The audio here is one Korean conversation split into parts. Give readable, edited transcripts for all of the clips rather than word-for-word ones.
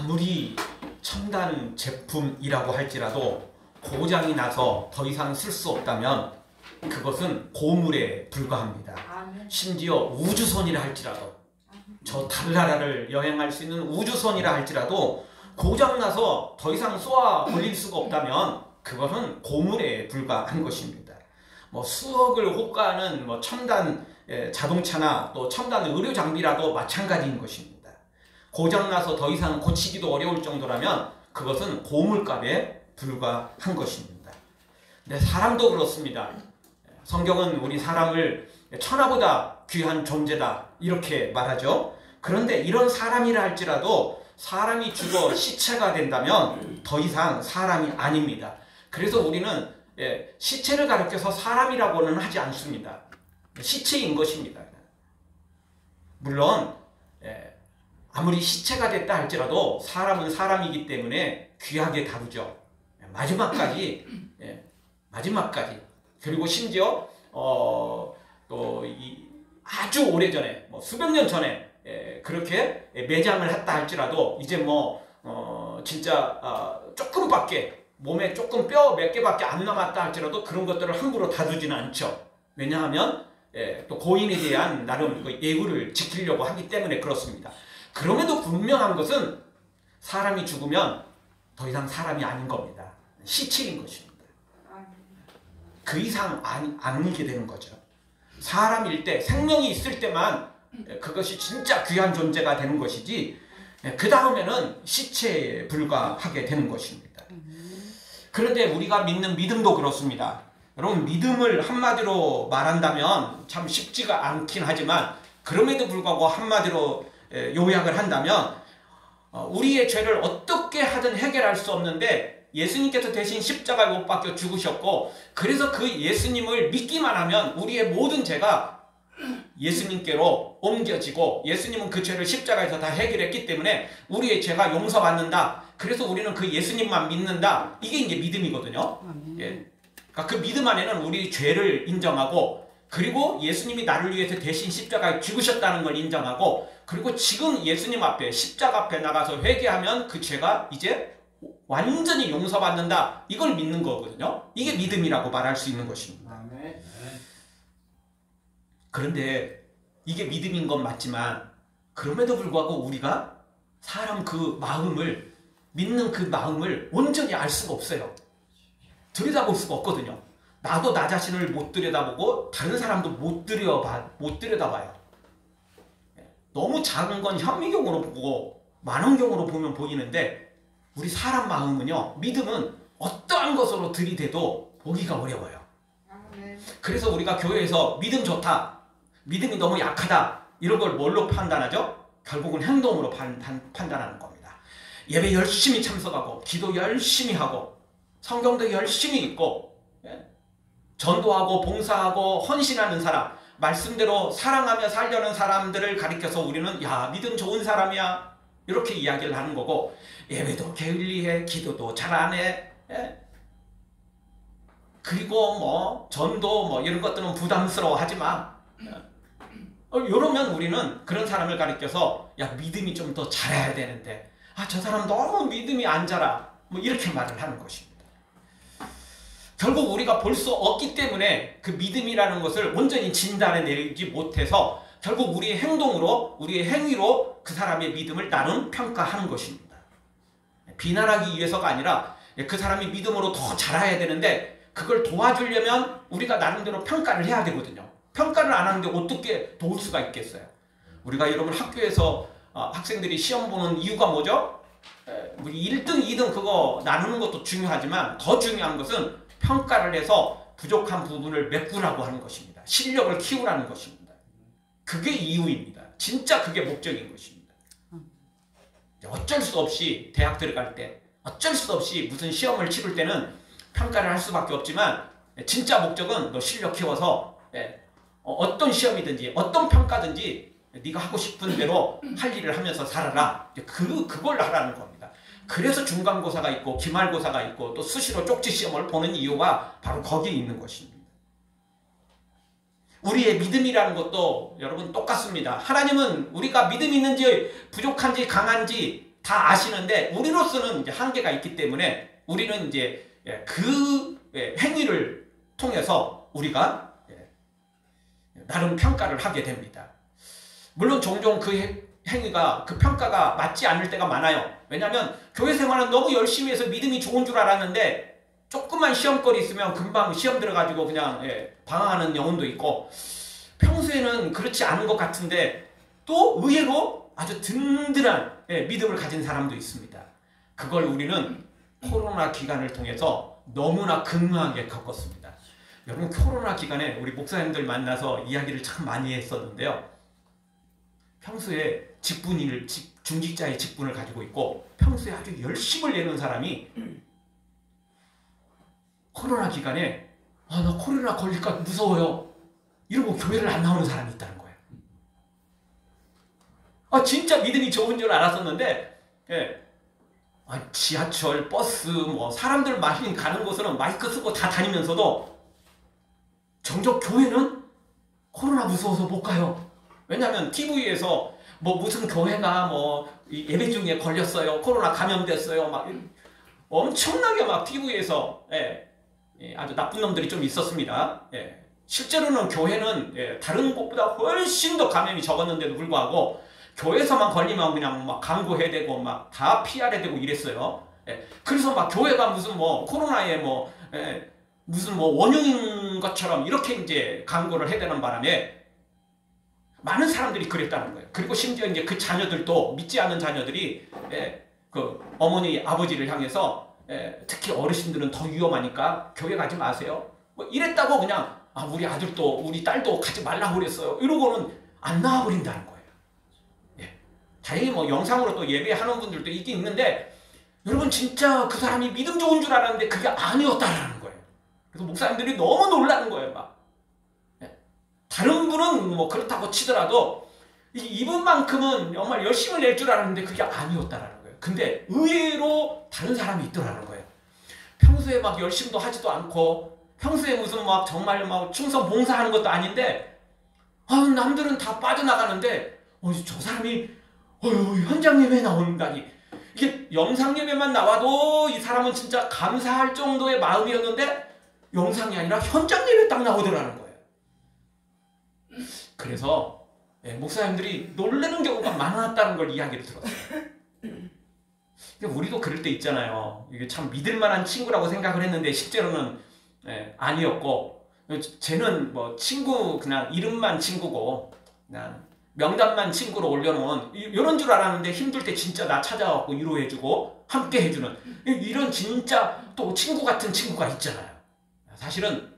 아무리 첨단 제품이라고 할지라도 고장이 나서 더 이상 쓸 수 없다면 그것은 고물에 불과합니다. 심지어 우주선이라 할지라도, 저 달나라를 여행할 수 있는 우주선이라 할지라도 고장나서 더 이상 쏘아 올릴 수가 없다면 그것은 고물에 불과한 것입니다. 뭐 수억을 호가하는 뭐 첨단 자동차나 또 첨단 의료 장비라도 마찬가지인 것입니다. 고장나서 더 이상 고치기도 어려울 정도라면 그것은 고물값에 불과한 것입니다. 근데 사람도 그렇습니다. 성경은 우리 사람을 천하보다 귀한 존재다 이렇게 말하죠. 그런데 이런 사람이라 할지라도 사람이 죽어 시체가 된다면 더 이상 사람이 아닙니다. 그래서 우리는 시체를 가리켜서 사람이라고는 하지 않습니다. 시체인 것입니다. 물론 아무리 시체가 됐다 할지라도 사람은 사람이기 때문에 귀하게 다루죠. 마지막까지 그리고 심지어 또 아주 오래전에 수백 년 전에 그렇게 매장을 했다 할지라도 이제 진짜 조금밖에 몸에 조금 뼈 몇 개밖에 안 남았다 할지라도 그런 것들을 함부로 다루지는 않죠. 왜냐하면 또 고인에 대한 나름 예우를 지키려고 하기 때문에 그렇습니다. 그럼에도 분명한 것은 사람이 죽으면 더 이상 사람이 아닌 겁니다. 시체인 것입니다. 그 이상 아니게 되는 거죠. 사람일 때, 생명이 있을 때만 그것이 진짜 귀한 존재가 되는 것이지 그 다음에는 시체에 불과하게 되는 것입니다. 그런데 우리가 믿는 믿음도 그렇습니다. 여러분, 믿음을 한마디로 말한다면 참 쉽지가 않긴 하지만 그럼에도 불구하고 한마디로 요약을 한다면 우리의 죄를 어떻게 하든 해결할 수 없는데 예수님께서 대신 십자가에 못 박혀 죽으셨고 그래서 그 예수님을 믿기만 하면 우리의 모든 죄가 예수님께로 옮겨지고 예수님은 그 죄를 십자가에서 다 해결했기 때문에 우리의 죄가 용서받는다. 그래서 우리는 그 예수님만 믿는다. 이게 이제 믿음이거든요. 그러니까 그 믿음 안에는 우리 죄를 인정하고 그리고 예수님이 나를 위해서 대신 십자가에 죽으셨다는 걸 인정하고 그리고 지금 예수님 앞에 십자가 앞에 나가서 회개하면 그 죄가 이제 완전히 용서받는다. 이걸 믿는 거거든요. 이게 믿음이라고 말할 수 있는 것입니다. 그런데 이게 믿음인 건 맞지만 그럼에도 불구하고 우리가 사람 그 마음을 믿는 그 마음을 온전히 알 수가 없어요. 들여다볼 수가 없거든요. 나도 나 자신을 못 들여다보고 다른 사람도 못 들여다봐요. 너무 작은 건 현미경으로 보고 만원경으로 보면 보이는데 우리 사람 마음은요, 믿음은 어떠한 것으로 들이대도 보기가 어려워요. 그래서 우리가 교회에서 믿음 좋다, 믿음이 너무 약하다 이런 걸 뭘로 판단하죠? 결국은 행동으로 판단하는 겁니다. 예배 열심히 참석하고 기도 열심히 하고 성경도 열심히 읽고 전도하고 봉사하고 헌신하는 사람, 말씀대로 사랑하며 살려는 사람들을 가리켜서 우리는 야, 믿음 좋은 사람이야 이렇게 이야기를 하는 거고 예배도 게을리해, 기도도 잘 안 해, 그리고 전도 이런 것들은 부담스러워 하지 마. 이러면 우리는 그런 사람을 가리켜서 야, 믿음이 좀 더 자라야 되는데 저 사람 너무 믿음이 안 자라 이렇게 말을 하는 것입니다. 결국 우리가 볼 수 없기 때문에 그 믿음이라는 것을 온전히 진단해 내리지 못해서 결국 우리의 행동으로 우리의 행위로 그 사람의 믿음을 나름 평가하는 것입니다. 비난하기 위해서가 아니라 그 사람이 믿음으로 더 자라야 되는데 그걸 도와주려면 우리가 나름대로 평가를 해야 되거든요. 평가를 안 하는데 어떻게 도울 수가 있겠어요? 우리가 여러분 학교에서 학생들이 시험 보는 이유가 뭐죠? 1등, 2등 그거 나누는 것도 중요하지만 더 중요한 것은 평가를 해서 부족한 부분을 메꾸라고 하는 것입니다. 실력을 키우라는 것입니다. 그게 이유입니다. 진짜 그게 목적인 것입니다. 어쩔 수 없이 대학 들어갈 때 어쩔 수 없이 무슨 시험을 치를 때는 평가를 할 수밖에 없지만 진짜 목적은 너 실력 키워서 어떤 시험이든지 어떤 평가든지 네가 하고 싶은 대로 할 일을 하면서 살아라. 그걸 하라는 겁니다. 그래서 중간고사가 있고 기말고사가 있고 또 수시로 쪽지 시험을 보는 이유가 바로 거기에 있는 것입니다. 우리의 믿음이라는 것도 여러분 똑같습니다. 하나님은 우리가 믿음이 있는지 부족한지 강한지 다 아시는데 우리로서는 이제 한계가 있기 때문에 우리는 이제 그 행위를 통해서 우리가 나름 평가를 하게 됩니다. 물론 종종 그 행위가 그 평가가 맞지 않을 때가 많아요. 왜냐하면 교회 생활은 너무 열심히 해서 믿음이 좋은 줄 알았는데 조금만 시험거리 있으면 금방 시험 들어가지고 그냥 방황하는 영혼도 있고, 평소에는 그렇지 않은 것 같은데 또 의외로 아주 든든한 믿음을 가진 사람도 있습니다. 그걸 우리는 코로나 기간을 통해서 너무나 극명하게 겪었습니다. 여러분, 코로나 기간에 우리 목사님들 만나서 이야기를 참 많이 했었는데요. 평소에 중직자의 직분을 가지고 있고 평소에 아주 열심을 내는 사람이 코로나 기간에 나 코로나 걸릴까 무서워요 이러고 교회를 안 나오는 사람이 있다는 거예요. 진짜 믿음이 좋은 줄 알았었는데 지하철, 버스, 뭐 사람들 많이 가는 곳은 마이크 쓰고 다 다니면서도 정작 교회는 코로나 무서워서 못 가요. 왜냐하면 TV에서 뭐 무슨 교회가 뭐 예배 중에 걸렸어요, 코로나 감염됐어요, 막 엄청나게 막 TV에서 아주 나쁜 놈들이 좀 있었습니다. 실제로는 교회는 다른 곳보다 훨씬 더 감염이 적었는데도 불구하고 교회에서만 걸리면 그냥 막 강구해야 되고 막 다 피하려 되고 이랬어요. 그래서 막 교회가 무슨 뭐 코로나에 무슨 뭐 원흉인 것처럼 이렇게 이제 강구를 해야 되는 바람에 많은 사람들이 그랬다는 거예요. 그리고 심지어 이제 그 자녀들도, 믿지 않는 자녀들이 그 어머니 아버지를 향해서 특히 어르신들은 더 위험하니까 교회 가지 마세요, 뭐 이랬다고 그냥 우리 아들도 우리 딸도 가지 말라고 그랬어요 이러고는 안 나와버린다는 거예요. 다행히 뭐 영상으로 또 예배하는 분들도 있긴 있는데, 여러분 진짜 그 사람이 믿음 좋은 줄 알았는데 그게 아니었다라는 거예요. 그래서 목사님들이 너무 놀라는 거예요. 막 다른 분은 뭐 그렇다고 치더라도 이분만큼은 정말 열심히 낼 줄 알았는데 그게 아니었다라는 거예요. 근데 의외로 다른 사람이 있더라는 거예요. 평소에 막 열심도 하지도 않고 평소에 무슨 막 정말 막 충성 봉사하는 것도 아닌데 남들은 다 빠져나가는데 저 사람이 현장 예배에 나온다니. 이게 영상 예배만 나와도 이 사람은 진짜 감사할 정도의 마음이었는데 영상이 아니라 현장 예배 딱 나오더라는 거예요. 그래서 목사님들이 놀라는 경우가 많았다는 걸 이야기를 들었어요. 우리도 그럴 때 있잖아요. 이게 참 믿을 만한 친구라고 생각을 했는데 실제로는 아니었고, 쟤는 뭐 친구 그냥 이름만 친구고 그냥 명단만 친구로 올려놓은 이런 줄 알았는데 힘들 때 진짜 나 찾아와서 위로해주고 함께 해주는 이런 진짜 또 친구 같은 친구가 있잖아요. 사실은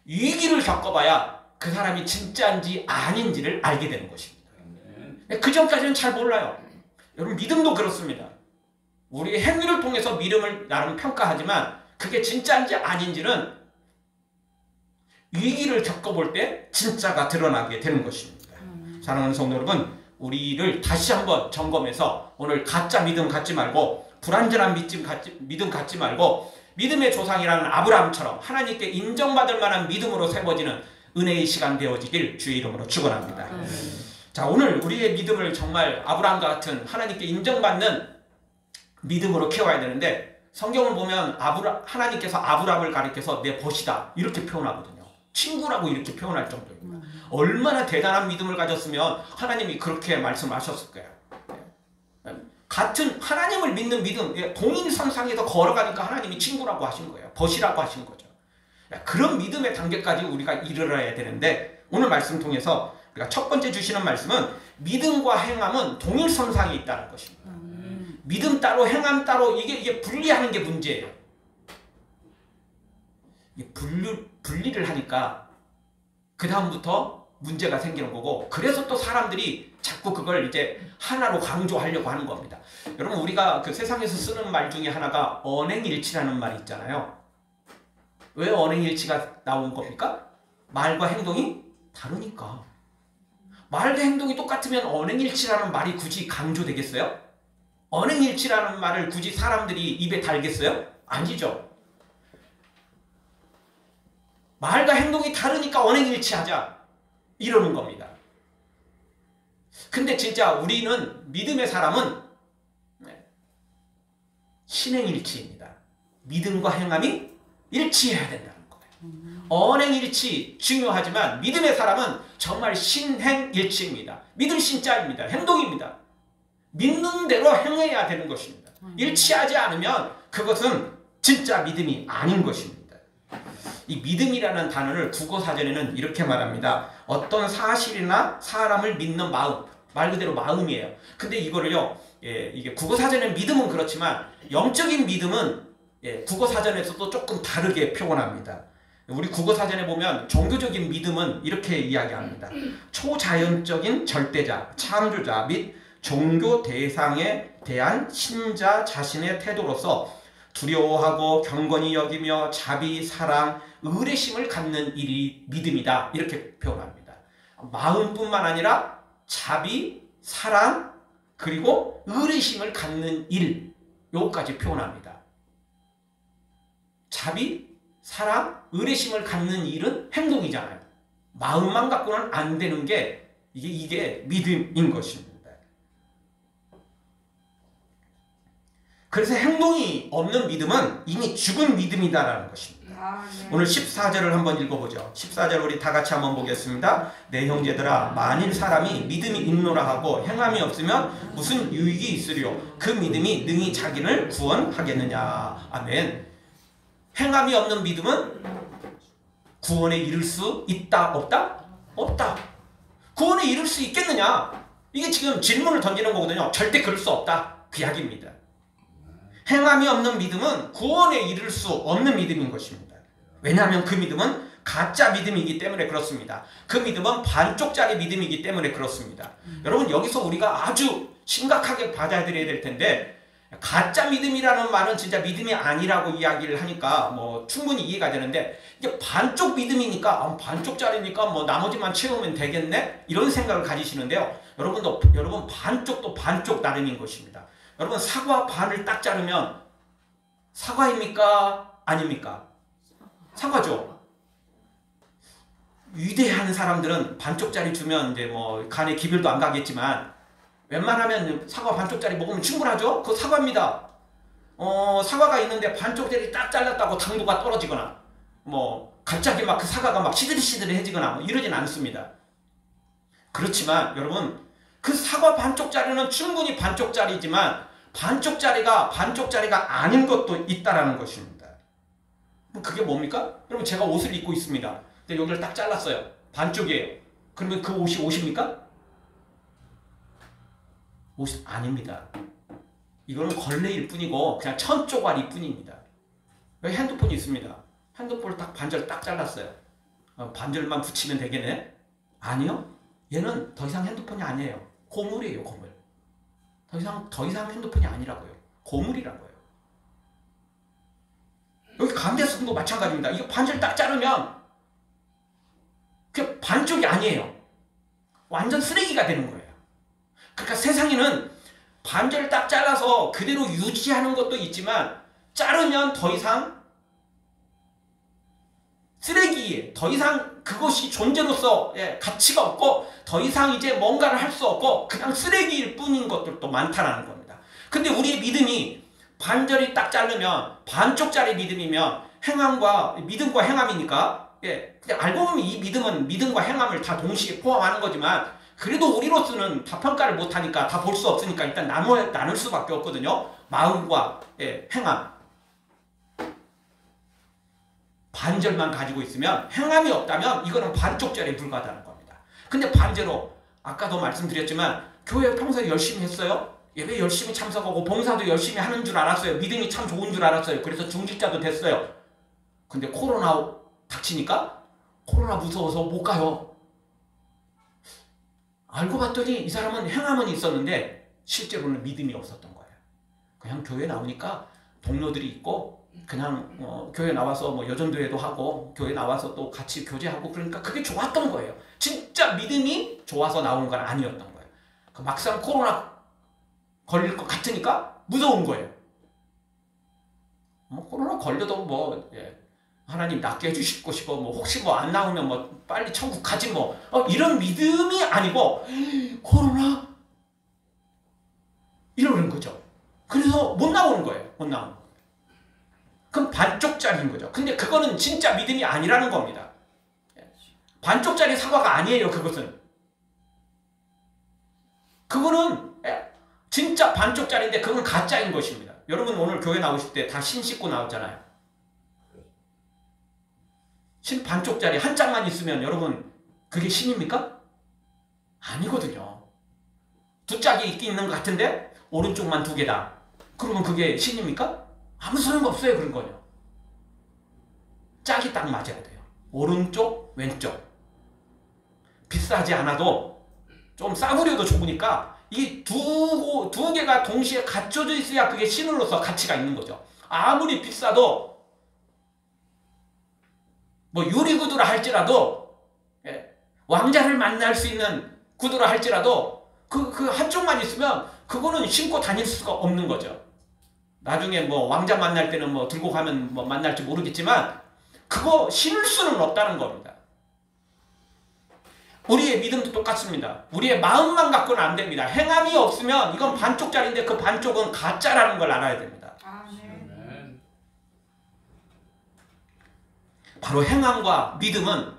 위기를 겪어봐야 그 사람이 진짜인지 아닌지를 알게 되는 것입니다. 그 전까지는 잘 몰라요. 여러분, 믿음도 그렇습니다. 우리 행위를 통해서 믿음을 나름 평가하지만 그게 진짜인지 아닌지는 위기를 겪어볼 때 진짜가 드러나게 되는 것입니다. 사랑하는 성도 여러분, 우리를 다시 한번 점검해서 오늘 가짜 믿음 갖지 말고 불완전한 믿음 갖지 말고 믿음의 조상이라는 아브라함처럼 하나님께 인정받을 만한 믿음으로 세워지는 은혜의 시간 되어지길 주의 이름으로 축원합니다. 자, 오늘 우리의 믿음을 정말 아브라함과 같은 하나님께 인정받는 믿음으로 키워야 되는데, 성경을 보면 하나님께서 아브라함을 가리켜서 내 벗이다 이렇게 표현하거든요. 친구라고 이렇게 표현할 정도입니다. 얼마나 대단한 믿음을 가졌으면 하나님이 그렇게 말씀하셨을 거예요. 같은 하나님을 믿는 믿음, 동일선상에서 걸어가니까 하나님이 친구라고 하신 거예요. 벗이라고 하신 거죠. 그런 믿음의 단계까지 우리가 이르러야 되는데, 오늘 말씀 통해서 우리가 첫 번째 주시는 말씀은 믿음과 행함은 동일선상에 있다는 것입니다. 믿음 따로 행함 따로 이게 분리하는 게 문제예요. 분리를 하니까 그 다음부터 문제가 생기는 거고, 그래서 또 사람들이 자꾸 그걸 이제 하나로 강조하려고 하는 겁니다. 여러분, 우리가 그 세상에서 쓰는 말 중에 하나가 언행일치라는 말이 있잖아요. 왜 언행일치가 나온 겁니까? 말과 행동이 다르니까. 말과 행동이 똑같으면 언행일치라는 말이 굳이 강조되겠어요? 언행일치라는 말을 굳이 사람들이 입에 달겠어요? 아니죠. 말과 행동이 다르니까 언행일치하자 이러는 겁니다. 근데 진짜 우리는, 믿음의 사람은 신행일치입니다. 믿음과 행함이 일치해야 된다는 거예요. 언행일치 중요하지만 믿음의 사람은 정말 신행일치입니다. 믿음 신자입니다. 행동입니다. 믿는 대로 행해야 되는 것입니다. 일치하지 않으면 그것은 진짜 믿음이 아닌 것입니다. 이 믿음이라는 단어를 국어사전에는 이렇게 말합니다. 어떤 사실이나 사람을 믿는 마음, 말 그대로 마음이에요. 근데 이거를요, 이게 국어사전의 믿음은 그렇지만 영적인 믿음은 국어사전에서도 조금 다르게 표현합니다. 우리 국어사전에 보면 종교적인 믿음은 이렇게 이야기합니다. 초자연적인 절대자, 창조자 및 종교 대상에 대한 신자 자신의 태도로서 두려워하고 경건히 여기며 자비, 사랑, 의뢰심을 갖는 일이 믿음이다. 이렇게 표현합니다. 마음뿐만 아니라 자비, 사랑, 그리고 의뢰심을 갖는 일, 요거까지 표현합니다. 자비, 사랑, 의뢰심을 갖는 일은 행동이잖아요. 마음만 갖고는 안 되는 게 이게 믿음인 것입니다. 그래서 행동이 없는 믿음은 이미 죽은 믿음이다라는 것입니다. 네. 오늘 14절을 한번 읽어보죠. 14절 우리 다 같이 한번 보겠습니다. 내 형제들아, 만일 사람이 믿음이 있노라 하고 행함이 없으면 무슨 유익이 있으리요? 그 믿음이 능히 자기를 구원하겠느냐. 아멘. 행함이 없는 믿음은 구원에 이를 수 있다? 없다? 없다. 구원에 이를 수 있겠느냐? 이게 지금 질문을 던지는 거거든요. 절대 그럴 수 없다. 그 이야기입니다. 행함이 없는 믿음은 구원에 이를 수 없는 믿음인 것입니다. 왜냐하면 그 믿음은 가짜 믿음이기 때문에 그렇습니다. 그 믿음은 반쪽짜리 믿음이기 때문에 그렇습니다. 여러분, 여기서 우리가 아주 심각하게 받아들여야 될 텐데, 가짜 믿음이라는 말은 진짜 믿음이 아니라고 이야기를 하니까 뭐 충분히 이해가 되는데, 이게 반쪽 믿음이니까 반쪽짜리니까 뭐 나머지만 채우면 되겠네? 이런 생각을 가지시는데요. 여러분 반쪽도 반쪽 나름인 것입니다. 여러분, 사과 반을 딱 자르면 사과입니까? 아닙니까? 사과죠. 위대한 사람들은 반쪽짜리 주면 이제 뭐 간에 기별도 안 가겠지만 웬만하면 사과 반쪽짜리 먹으면 충분하죠? 그거 사과입니다. 사과가 있는데 반쪽짜리 딱 잘랐다고 당도가 떨어지거나 뭐 갑자기 막 그 사과가 막 시들시들해지거나 뭐 이러진 않습니다. 그렇지만 여러분, 그 사과 반쪽짜리는 충분히 반쪽짜리지만 반쪽짜리가 아닌 것도 있다라는 것입니다. 그게 뭡니까? 여러분, 제가 옷을 입고 있습니다. 근데 여기를 딱 잘랐어요. 반쪽이에요. 그러면 그 옷이 옷입니까? 옷이 아닙니다. 이거는 걸레일 뿐이고 그냥 천조각일 뿐입니다. 여기 핸드폰이 있습니다. 핸드폰을 딱 반절 딱 잘랐어요. 반절만 붙이면 되겠네? 아니요. 얘는 더 이상 핸드폰이 아니에요. 고물이에요, 고물. 더 이상 핸드폰이 아니라고요. 고물이라고요. 여기 가운데서도 마찬가지입니다. 이거 반절 딱 자르면 그 반쪽이 아니에요. 완전 쓰레기가 되는 거예요. 그러니까 세상에는 반절 딱 잘라서 그대로 유지하는 것도 있지만 자르면 더 이상 쓰레기에 더 이상 그것이 존재로서 가치가 없고 더 이상 이제 뭔가를 할 수 없고 그냥 쓰레기일 뿐인 것들도 많다라는 겁니다. 근데 우리의 믿음이 반절이 딱 자르면 반쪽짜리 믿음이면 믿음과 행함이니까 그냥 알고 보면 이 믿음은 믿음과 행함을 다 동시에 포함하는 거지만 그래도 우리로서는 다 평가를 못하니까 다 볼 수 없으니까 일단 나눌 수밖에 없거든요. 마음과 행함. 반절만 가지고 있으면 행함이 없다면 이거는 반쪽짜리에 불과하다는 겁니다. 근데 반대로 아까도 말씀드렸지만 교회 평소에 열심히 했어요. 예배 열심히 참석하고 봉사도 열심히 하는 줄 알았어요. 믿음이 참 좋은 줄 알았어요. 그래서 중직자도 됐어요. 근데 코로나 닥치니까 코로나 무서워서 못 가요. 알고 봤더니 이 사람은 행함은 있었는데 실제로는 믿음이 없었던 거예요. 그냥 교회 나오니까 동료들이 있고 그냥 교회 나와서 뭐 여전도회도 하고 교회 나와서 또 같이 교제하고 그러니까 그게 좋았던 거예요. 진짜 믿음이 좋아서 나온 건 아니었던 거예요. 막상 코로나 걸릴 것 같으니까 무서운 거예요. 코로나 걸려도 하나님 낫게 해주실 것이고 혹시 안 나오면 빨리 천국 가지 이런 믿음이 아니고 코로나 이러는 거죠. 그래서 못 나오는 거예요. 못 나오는 거예요. 그럼 반쪽짜리인 거죠. 근데 그거는 진짜 믿음이 아니라는 겁니다. 반쪽짜리 사과가 아니에요. 그거는 진짜 반쪽짜리인데 그건 가짜인 것입니다. 여러분 오늘 교회 나오실 때 다 신 씻고 나왔잖아요. 신 반쪽짜리 한 짝만 있으면 여러분 그게 신입니까? 아니거든요. 두 짝이 있는 것 같은데 오른쪽만 두 개다. 그러면 그게 신입니까? 아무 소용이 없어요. 그런 거요. 짝이 딱 맞아야 돼요. 오른쪽 왼쪽. 비싸지 않아도 좀 싸구려도 좋으니까 이 두 개가 동시에 갖춰져 있어야 그게 신으로서 가치가 있는 거죠. 아무리 비싸도 뭐 유리구두라 할지라도 왕자를 만날 수 있는 구두라 할지라도 그 한쪽만 있으면 그거는 신고 다닐 수가 없는 거죠. 나중에 뭐 왕자 만날 때는 뭐 들고 가면 뭐 만날지 모르겠지만 그거 신을 수는 없다는 겁니다. 우리의 믿음도 똑같습니다. 우리의 마음만 갖고는 안 됩니다. 행함이 없으면 이건 반쪽짜리인데 그 반쪽은 가짜라는 걸 알아야 됩니다. 바로 행함과 믿음은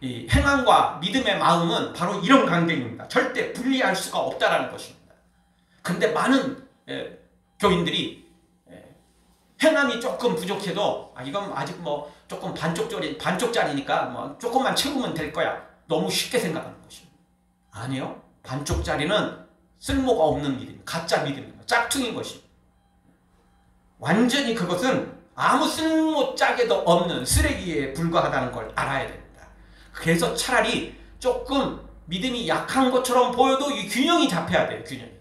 이 행함과 믿음의 마음은 바로 이런 관계입니다. 절대 분리할 수가 없다라는 것입니다. 근데 많은 교인들이 행함이 조금 부족해도 이건 아직 뭐 조금 반쪽짜리니까 뭐 조금만 채우면 될 거야. 너무 쉽게 생각하는 것입니다. 아니요. 반쪽짜리는 쓸모가 없는 믿음, 가짜 믿음입니다. 짝퉁인 것입니다. 완전히 그것은 아무 쓸모 짝에도 없는 쓰레기에 불과하다는 걸 알아야 됩니다. 그래서 차라리 조금 믿음이 약한 것처럼 보여도 이 균형이 잡혀야 돼요. 균형이.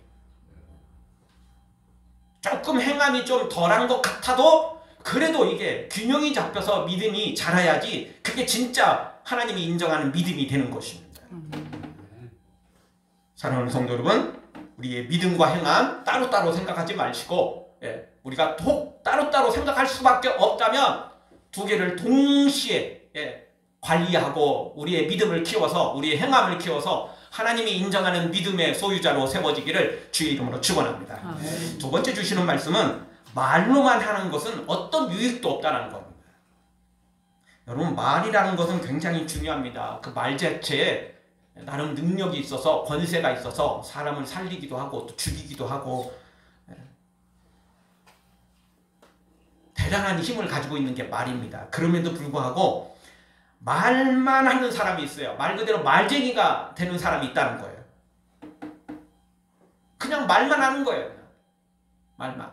조금 행함이 좀 덜한 것 같아도 그래도 이게 균형이 잡혀서 믿음이 자라야지 그게 진짜 하나님이 인정하는 믿음이 되는 것입니다. 사랑하는 성도 여러분, 우리의 믿음과 행함 따로따로 생각하지 마시고 우리가 따로따로 생각할 수밖에 없다면 두 개를 동시에 관리하고 우리의 믿음을 키워서 우리의 행함을 키워서 하나님이 인정하는 믿음의 소유자로 세워지기를 주의 이름으로 축원합니다. 두 번째 주시는 말씀은 말로만 하는 것은 어떤 유익도 없다는 겁니다. 여러분 말이라는 것은 굉장히 중요합니다. 그 말 자체에 나름 능력이 있어서 권세가 있어서 사람을 살리기도 하고 또 죽이기도 하고 대단한 힘을 가지고 있는 게 말입니다. 그럼에도 불구하고 말만 하는 사람이 있어요. 말 그대로 말쟁이가 되는 사람이 있다는 거예요. 그냥 말만 하는 거예요. 말만.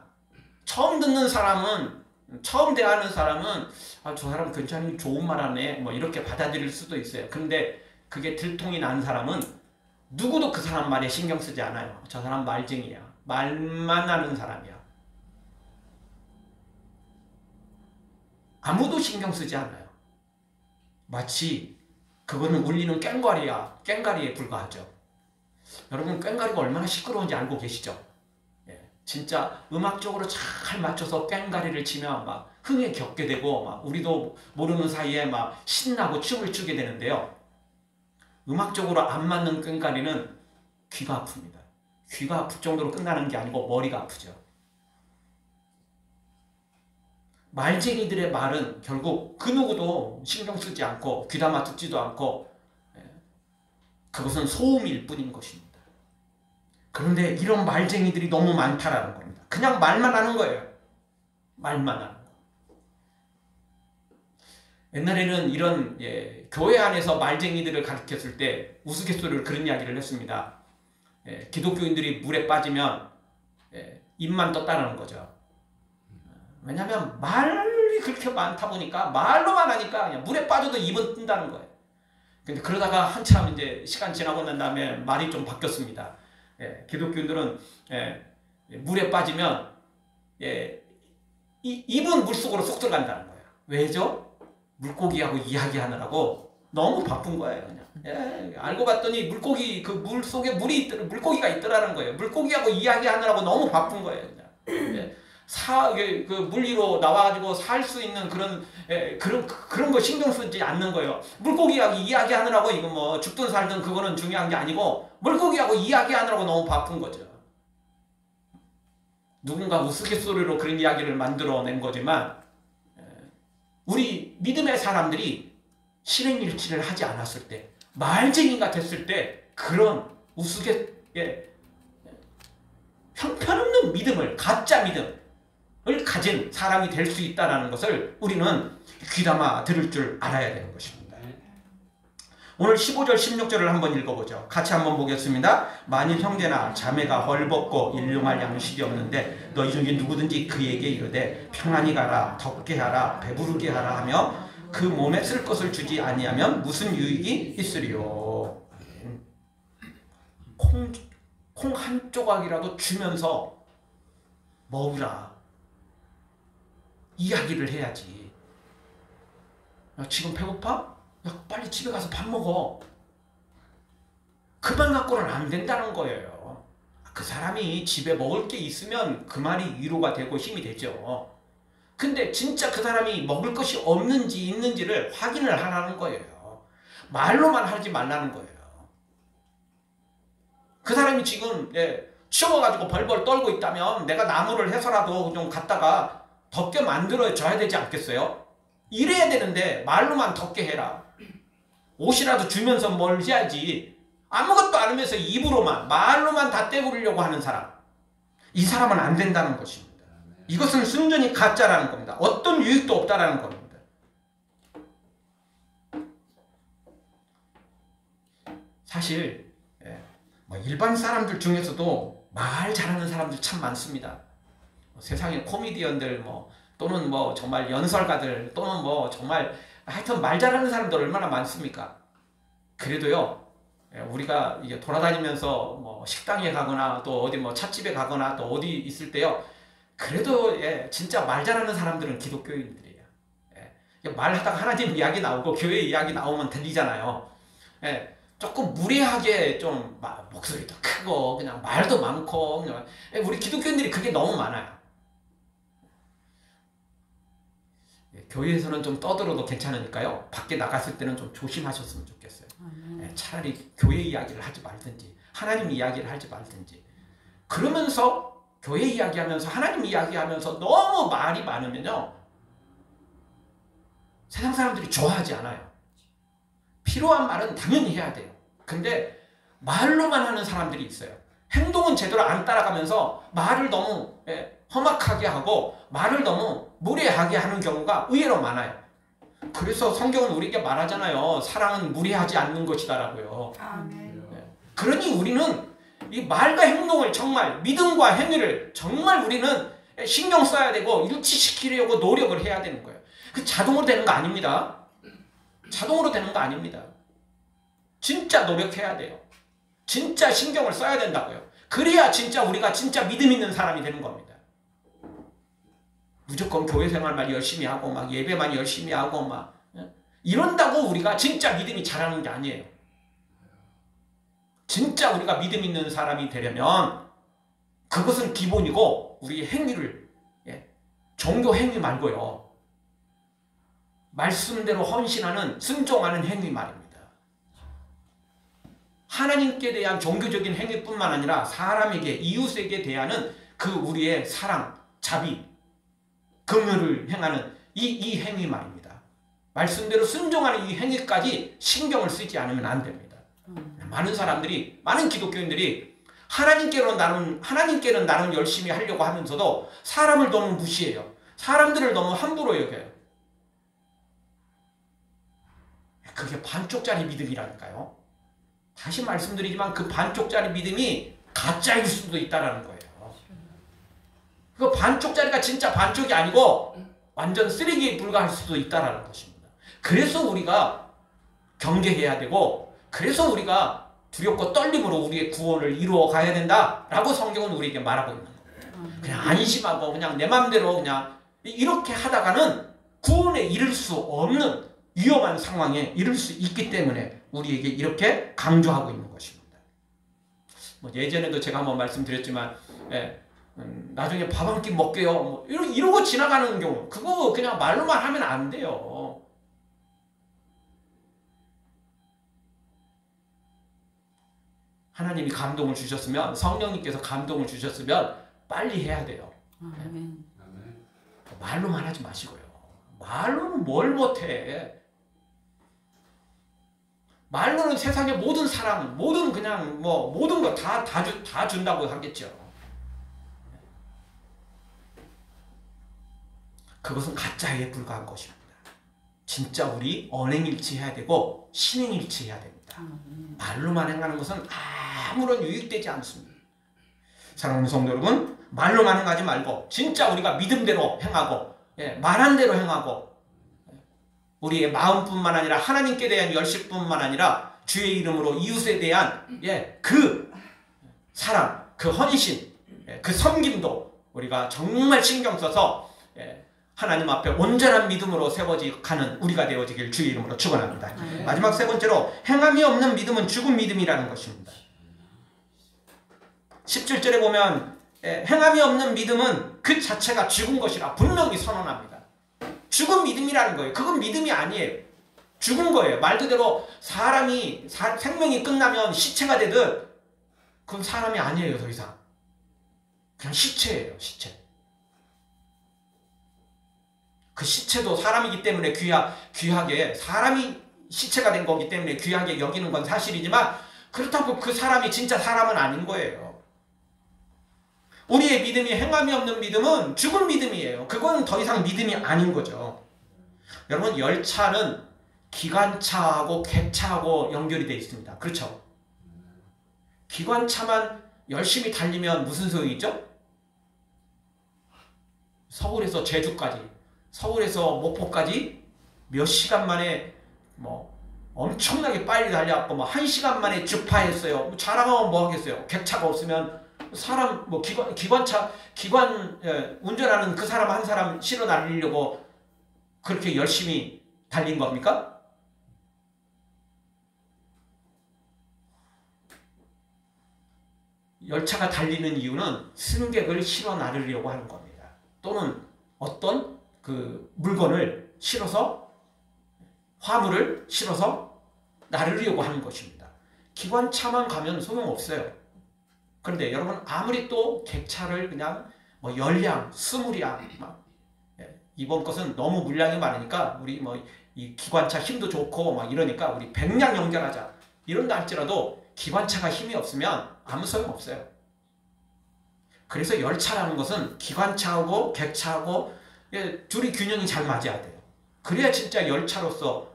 처음 듣는 사람은 처음 대하는 사람은 저 사람 굉장히 좋은 말 하네 뭐 이렇게 받아들일 수도 있어요. 그런데 그게 들통이 난 사람은 누구도 그 사람 말에 신경 쓰지 않아요. 저 사람 말쟁이야. 말만 하는 사람이야. 아무도 신경 쓰지 않아요. 마치 그거는 울리는 꽹과리에 불과하죠. 여러분 꽹과리가 얼마나 시끄러운지 알고 계시죠? 진짜 음악적으로 잘 맞춰서 꽹과리를 치면 막 흥에 겹게 되고 막 우리도 모르는 사이에 막 신나고 춤을 추게 되는데요. 음악적으로 안 맞는 꽹과리는 귀가 아픕니다. 귀가 아플 정도로 끝나는 게 아니고 머리가 아프죠. 말쟁이들의 말은 결국 그 누구도 신경 쓰지 않고 귀담아 듣지도 않고 그것은 소음일 뿐인 것입니다. 그런데 이런 말쟁이들이 너무 많다라는 겁니다. 그냥 말만 하는 거예요. 말만 하는 거. 옛날에는 이런 교회 안에서 말쟁이들을 가르쳤을 때 우스갯소리로 그런 이야기를 했습니다. 기독교인들이 물에 빠지면 입만 떴다는 거죠. 왜냐하면 말이 그렇게 많다 보니까 말로만 하니까 그냥 물에 빠져도 입은 뜬다는 거예요. 근데 그러다가 한참 이제 시간 지나고 난 다음에 말이 좀 바뀌었습니다. 기독교인들은 물에 빠지면 입은 물속으로 쏙 들어간다는 거예요. 왜죠? 물고기하고 이야기하느라고 너무 바쁜 거예요. 그냥. 알고 봤더니 물고기 그 물 속에 물고기가 있더라는 거예요. 물고기하고 이야기하느라고 너무 바쁜 거예요. 그냥. 그 물 위로 나와가지고 살 수 있는 그런 거 신경 쓰지 않는 거예요. 물고기하고 이야기하느라고 이거 뭐 죽든 살든 그거는 중요한 게 아니고 물고기하고 이야기하느라고 너무 바쁜 거죠. 누군가 우스갯소리로 그런 이야기를 만들어낸 거지만 우리 믿음의 사람들이 실행일치를 하지 않았을 때, 말쟁이가 됐을 때 그런 형편없는 믿음을, 가짜 믿음을 가진 사람이 될 수 있다는 것을 우리는 귀담아 들을 줄 알아야 되는 것입니다. 오늘 15절 16절을 한번 읽어보죠. 같이 한번 보겠습니다. 만일 형제나 자매가 헐벗고 일용할 양식이 없는데 너희 중에 누구든지 그에게 이르되 평안히 가라, 덥게 하라, 배부르게 하라 하며 그 몸에 쓸 것을 주지 아니하면 무슨 유익이 있으리요. 콩 한 조각이라도 주면서 먹으라 이야기를 해야지. 야, 지금 배고파? 야, 빨리 집에 가서 밥 먹어. 그만 갖고는 안 된다는 거예요. 그 사람이 집에 먹을 게 있으면 그 말이 위로가 되고 힘이 되죠. 근데 진짜 그 사람이 먹을 것이 없는지 있는지를 확인을 하라는 거예요. 말로만 하지 말라는 거예요. 그 사람이 지금 추워가지고 벌벌 떨고 있다면 내가 나무를 해서라도 좀 갖다가 덥게 만들어 줘야 되지 않겠어요? 이래야 되는데 말로만 덥게 해라. 옷이라도 주면서 뭘 해야지. 아무것도 안 하면서 입으로만, 말로만 다 떼부리려고 하는 사람. 이 사람은 안 된다는 것입니다. 이것은 순전히 가짜라는 겁니다. 어떤 유익도 없다라는 겁니다. 사실 일반 사람들 중에서도 말 잘하는 사람들 참 많습니다. 세상에 코미디언들 또는 정말 연설가들 또는 정말 하여튼 말 잘하는 사람들 얼마나 많습니까? 그래도요, 우리가 이게 돌아다니면서 식당에 가거나 또 어디 찻집에 가거나 또 어디 있을 때요, 그래도 진짜 말 잘하는 사람들은 기독교인들이에요. 말하다가 하나님 이야기 나오고 교회 이야기 나오면 들리잖아요. 조금 무례하게 좀 목소리도 크고 그냥 말도 많고 그냥 우리 기독교인들이 그게 너무 많아요. 교회에서는 좀 떠들어도 괜찮으니까요, 밖에 나갔을 때는 좀 조심하셨으면 좋겠어요. 차라리 교회 이야기를 하지 말든지 하나님 이야기를 하지 말든지. 그러면서 교회 이야기하면서 하나님 이야기하면서 너무 말이 많으면요, 세상 사람들이 좋아하지 않아요. 필요한 말은 당연히 해야 돼요. 근데 말로만 하는 사람들이 있어요. 행동은 제대로 안 따라가면서 말을 너무 험악하게 하고 말을 너무 무례하게 하는 경우가 의외로 많아요. 그래서 성경은 우리에게 말하잖아요. 사랑은 무례하지 않는 것이다라고요. 그러니 우리는 이 말과 행동을 정말, 믿음과 행위를 정말 우리는 신경 써야 되고 일치시키려고 노력을 해야 되는 거예요. 그 자동으로 되는 거 아닙니다. 자동으로 되는 거 아닙니다. 진짜 노력해야 돼요. 진짜 신경을 써야 된다고요. 그래야 진짜 우리가 진짜 믿음 있는 사람이 되는 겁니다. 무조건 교회 생활만 열심히 하고 예배만 열심히 하고 이런다고 우리가 진짜 믿음이 자라는 게 아니에요. 진짜 우리가 믿음 있는 사람이 되려면 그것은 기본이고, 우리 행위를 종교 행위 말고요, 말씀대로 헌신하는 순종하는 행위 말입니다. 하나님께 대한 종교적인 행위뿐만 아니라 사람에게, 이웃에게 대하는 그 우리의 사랑, 자비, 긍휼을 행하는 이 행위 말입니다. 말씀대로 순종하는 이 행위까지 신경을 쓰지 않으면 안 됩니다. 많은 사람들이, 많은 기독교인들이 하나님께는 나름 열심히 하려고 하면서도 사람을 너무 무시해요. 사람들을 너무 함부로 여겨요. 그게 반쪽짜리 믿음이라니까요. 다시 말씀드리지만 그 반쪽짜리 믿음이 가짜일 수도 있다는 거예요. 그 반쪽짜리가 진짜 반쪽이 아니고 완전 쓰레기에 불과할 수도 있다는 것입니다. 그래서 우리가 경계해야 되고, 그래서 우리가 두렵고 떨림으로 우리의 구원을 이루어 가야 된다라고 성경은 우리에게 말하고 있는 거예요. 그냥 안심하고 그냥 내 맘대로 그냥 이렇게 하다가는 구원에 이를 수 없는 위험한 상황에 이를 수 있기 때문에 우리에게 이렇게 강조하고 있는 것입니다. 예전에도 제가 한번 말씀드렸지만 나중에 밥 한 끼 먹게요 이러고 지나가는 경우, 그거 그냥 말로만 하면 안 돼요. 하나님이 감동을 주셨으면, 성령님께서 감동을 주셨으면 빨리 해야 돼요. 아멘. 말로만 하지 마시고요. 말로는 뭘 못해. 말로는 세상의 모든 사랑, 모든 그냥 뭐 모든 거 다 준다고 하겠죠. 그것은 가짜에 불과한 것입니다. 진짜 우리 언행일치해야 되고 신행일치해야 됩니다. 말로만 행하는 것은 아무런 유익되지 않습니다. 사랑하는 성도 여러분, 말로만 행하지 말고 진짜 우리가 믿음대로 행하고 말한 대로 행하고 우리의 마음뿐만 아니라 하나님께 대한 열심뿐만 아니라 주의 이름으로 이웃에 대한 그 사랑, 그 헌신, 그 섬김도 우리가 정말 신경 써서 하나님 앞에 온전한 믿음으로 세워지가는 우리가 되어지길 주의 이름으로 축원합니다. 마지막 세 번째로 행함이 없는 믿음은 죽은 믿음이라는 것입니다. 17절에 보면 행함이 없는 믿음은 그 자체가 죽은 것이라 분명히 선언합니다. 죽은 믿음이라는 거예요. 그건 믿음이 아니에요. 죽은 거예요. 말 그대로 사람이 생명이 끝나면 시체가 되듯 그건 사람이 아니에요. 더 이상 그냥 시체예요. 시체. 그 시체도 사람이기 때문에 귀하게 사람이 시체가 된 거기 때문에 귀하게 여기는 건 사실이지만 그렇다고 그 사람이 진짜 사람은 아닌 거예요. 우리의 믿음이 행함이 없는 믿음은 죽은 믿음이에요. 그건 더 이상 믿음이 아닌 거죠. 여러분, 열차는 기관차하고 객차하고 연결이 되어 있습니다. 그렇죠? 기관차만 열심히 달리면 무슨 소용이 있죠? 서울에서 제주까지, 서울에서 목포까지 몇 시간 만에 뭐 엄청나게 빨리 달려갖고 뭐 1시간 만에 주파했어요. 자랑하면 뭐 하겠어요? 객차가 없으면 사람 뭐 기관차 운전하는 그 사람 한 사람 실어 날리려고 그렇게 열심히 달린 겁니까? 열차가 달리는 이유는 승객을 실어 나르려고 하는 겁니다. 또는 어떤 그 물건을 실어서 화물을 실어서 나르려고 하는 것입니다. 기관차만 가면 소용없어요. 그런데 여러분, 아무리 또 객차를 그냥 뭐 10량, 20량 이번 것은 너무 물량이 많으니까 우리 뭐 이 기관차 힘도 좋고 막 이러니까 우리 100량 연결하자 이런다 할지라도 기관차가 힘이 없으면 아무 소용 없어요. 그래서 열차라는 것은 기관차하고 객차하고 둘이 균형이 잘 맞아야 돼요. 그래야 진짜 열차로서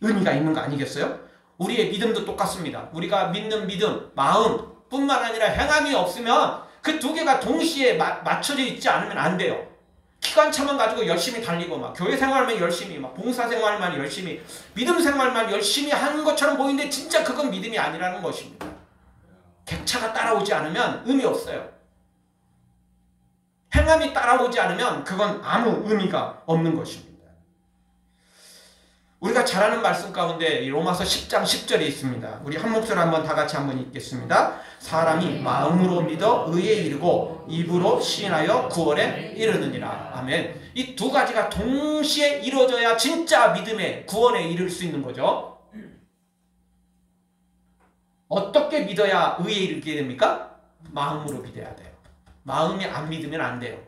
의미가 있는 거 아니겠어요? 우리의 믿음도 똑같습니다. 우리가 믿는 믿음, 마음 뿐만 아니라 행함이 없으면 그 두 개가 동시에 맞춰져 있지 않으면 안 돼요. 기관차만 가지고 열심히 달리고 막 교회 생활만 열심히 막 봉사 생활만 열심히 믿음 생활만 열심히 하는 것처럼 보이는데 진짜 그건 믿음이 아니라는 것입니다. 객차가 따라오지 않으면 의미 없어요. 행함이 따라오지 않으면 그건 아무 의미가 없는 것입니다. 우리가 잘 아는 말씀 가운데 로마서 10장 10절에 있습니다. 우리 한 목소리 한번 다 같이 한번 읽겠습니다. 사람이 마음으로 믿어 의에 이르고 입으로 시인하여 구원에 이르느니라. 아멘. 이 두 가지가 동시에 이루어져야 진짜 믿음의 구원에 이를 수 있는 거죠. 어떻게 믿어야 의에 이르게 됩니까? 마음으로 믿어야 돼요. 마음이 안 믿으면 안 돼요.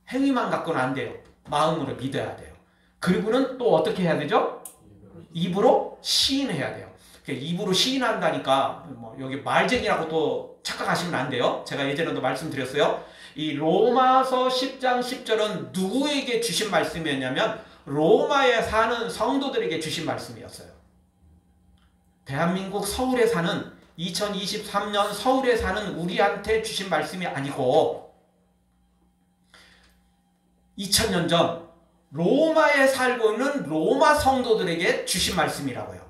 행위만 갖고는 안 돼요. 마음으로 믿어야 돼요. 그리고는 또 어떻게 해야 되죠? 입으로 시인해야 돼요. 입으로 시인한다니까 뭐 여기 말쟁이라고 또 착각하시면 안 돼요. 제가 예전에도 말씀드렸어요. 이 로마서 10장 10절은 누구에게 주신 말씀이었냐면 로마에 사는 성도들에게 주신 말씀이었어요. 대한민국 서울에 사는 2023년 서울에 사는 우리한테 주신 말씀이 아니고 2000년 전 로마에 살고 있는 로마 성도들에게 주신 말씀이라고요.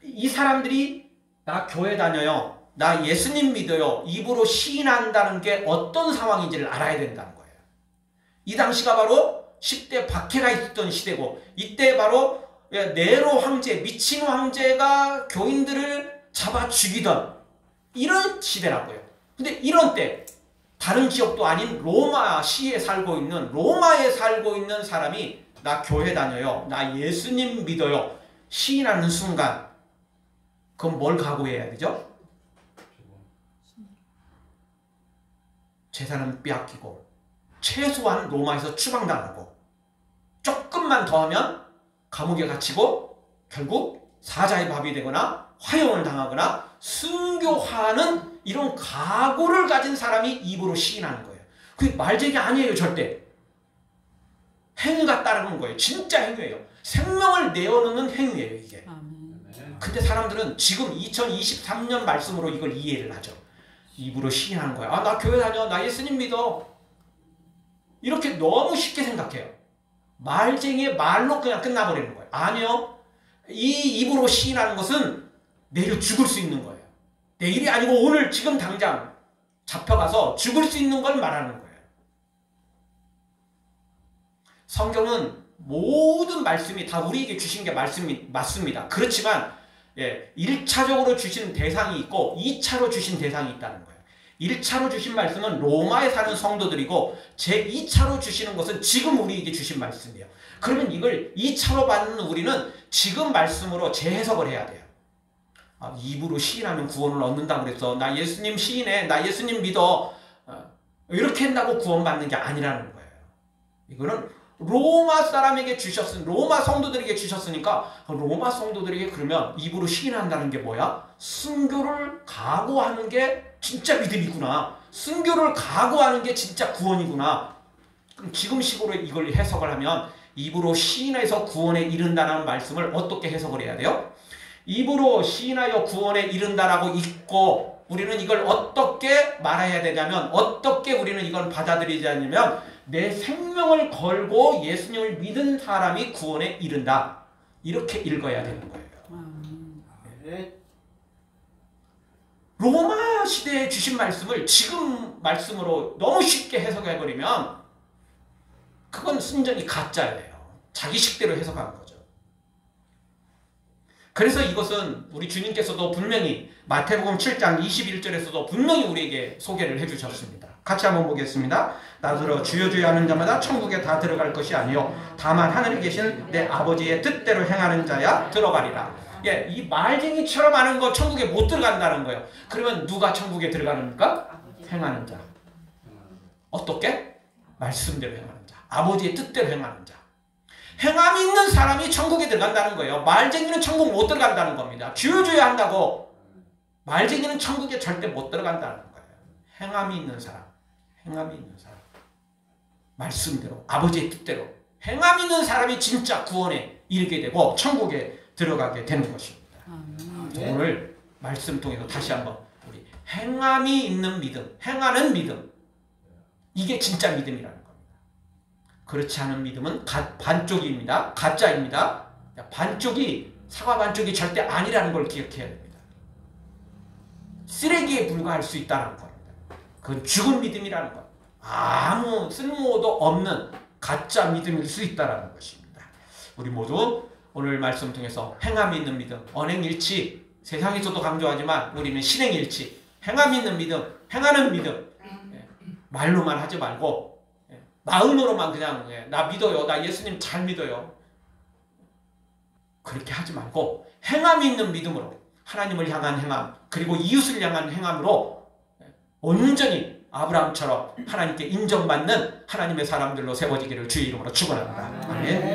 이 사람들이 나 교회 다녀요, 나 예수님 믿어요, 입으로 시인한다는 게 어떤 상황인지를 알아야 된다는 거예요. 이 당시가 바로 10대 박해가 있었던 시대고 이때 바로 네로 황제, 미친 황제가 교인들을 잡아 죽이던 이런 시대라고요. 근데 이런 때 다른 지역도 아닌 로마시에 살고 있는 로마에 살고 있는 사람이 나 교회 다녀요, 나 예수님 믿어요 시인하는 순간 그럼 뭘 각오해야 되죠? 재산은 빼앗기고 최소한 로마에서 추방당하고 조금만 더 하면 감옥에 갇히고 결국 사자의 밥이 되거나 화형을 당하거나 순교하는 이런 각오를 가진 사람이 입으로 시인하는 거예요. 그게 말쟁이 아니에요. 절대. 행위가 따르는 거예요. 진짜 행위예요. 생명을 내어놓는 행위예요. 이게. 근데 사람들은 지금 2023년 말씀으로 이걸 이해를 하죠. 입으로 시인하는 거야. 아, 나 교회 다녀. 나 예수님 믿어. 이렇게 너무 쉽게 생각해요. 말쟁이의 말로 그냥 끝나버리는 거예요. 아니요. 이 입으로 시인하는 것은 내일 죽을 수 있는 거예요. 내일이 아니고 오늘 지금 당장 잡혀가서 죽을 수 있는 걸 말하는 거예요. 성경은 모든 말씀이 다 우리에게 주신 게 말씀이 맞습니다. 그렇지만 1차적으로 주신 대상이 있고 2차로 주신 대상이 있다는 거예요. 1차로 주신 말씀은 로마에 사는 성도들이고 제2차로 주시는 것은 지금 우리에게 주신 말씀이에요. 그러면 이걸 2차로 받는 우리는 지금 말씀으로 재해석을 해야 돼요. 입으로 시인하면 구원을 얻는다고 그래서 나 예수님 시인해. 나 예수님 믿어. 이렇게 한다고 구원받는 게 아니라는 거예요. 이거는 로마 사람에게 로마 성도들에게 주셨으니까 로마 성도들에게 그러면 입으로 시인한다는 게 뭐야? 순교를 각오하는 게 진짜 믿음이구나. 순교를 각오하는 게 진짜 구원이구나. 그럼 지금식으로 이걸 해석을 하면 입으로 시인해서 구원에 이른다는 말씀을 어떻게 해석을 해야 돼요? 입으로 시인하여 구원에 이른다라고 읽고 우리는 이걸 어떻게 말해야 되냐면 어떻게 우리는 이걸 받아들이자냐면 내 생명을 걸고 예수님을 믿은 사람이 구원에 이른다. 이렇게 읽어야 되는 거예요. 로마 시대에 주신 말씀을 지금 말씀으로 너무 쉽게 해석해버리면 그건 순전히 가짜예요. 자기식대로 해석한 거죠. 그래서 이것은 우리 주님께서도 분명히 마태복음 7장 21절에서도 분명히 우리에게 소개를 해주셨습니다. 같이 한번 보겠습니다. 나더러 주여 주여 하는 자마다 천국에 다 들어갈 것이 아니요 다만 하늘에 계신 내 아버지의 뜻대로 행하는 자야 들어가리라. 이 말쟁이처럼 하는 거 천국에 못 들어간다는 거예요. 그러면 누가 천국에 들어가는가? 행하는 자. 어떻게? 말씀대로 행하는 자. 아버지의 뜻대로 행하는 자. 행함이 있는 사람이 천국에 들어간다는 거예요. 말쟁이는 천국 못 들어간다는 겁니다. 주여 주여 한다고 말쟁이는 천국에 절대 못 들어간다는 거예요. 행함이 있는 사람. 행함이 있는 사람. 말씀대로 아버지의 뜻대로 행함 있는 사람이 진짜 구원에 이르게 되고 천국에 들어가게 되는 것입니다. 오늘 말씀 통해서 다시 한번 우리 행함이 있는 믿음, 행하는 믿음, 이게 진짜 믿음이라는 겁니다. 그렇지 않은 믿음은 반쪽입니다. 가짜입니다. 반쪽이 사과 반쪽이 절대 아니라는 걸 기억해야 됩니다. 쓰레기에 불과할 수 있다는 겁니다. 그건 죽은 믿음이라는 것. 아무 쓸모도 없는 가짜 믿음일 수 있다는 것입니다. 우리 모두 오늘 말씀 통해서 행함이 있는 믿음, 언행일치, 세상에서도 강조하지만 우리는 신행일치, 행함이 있는 믿음, 행하는 믿음, 말로만 하지 말고 마음으로만 그냥 나 믿어요, 나 예수님 잘 믿어요. 그렇게 하지 말고 행함이 있는 믿음으로 하나님을 향한 행함, 그리고 이웃을 향한 행함으로 온전히 아브라함처럼 하나님께 인정받는 하나님의 사람들로 세워지기를 주의 이름으로 축원합니다. 아멘.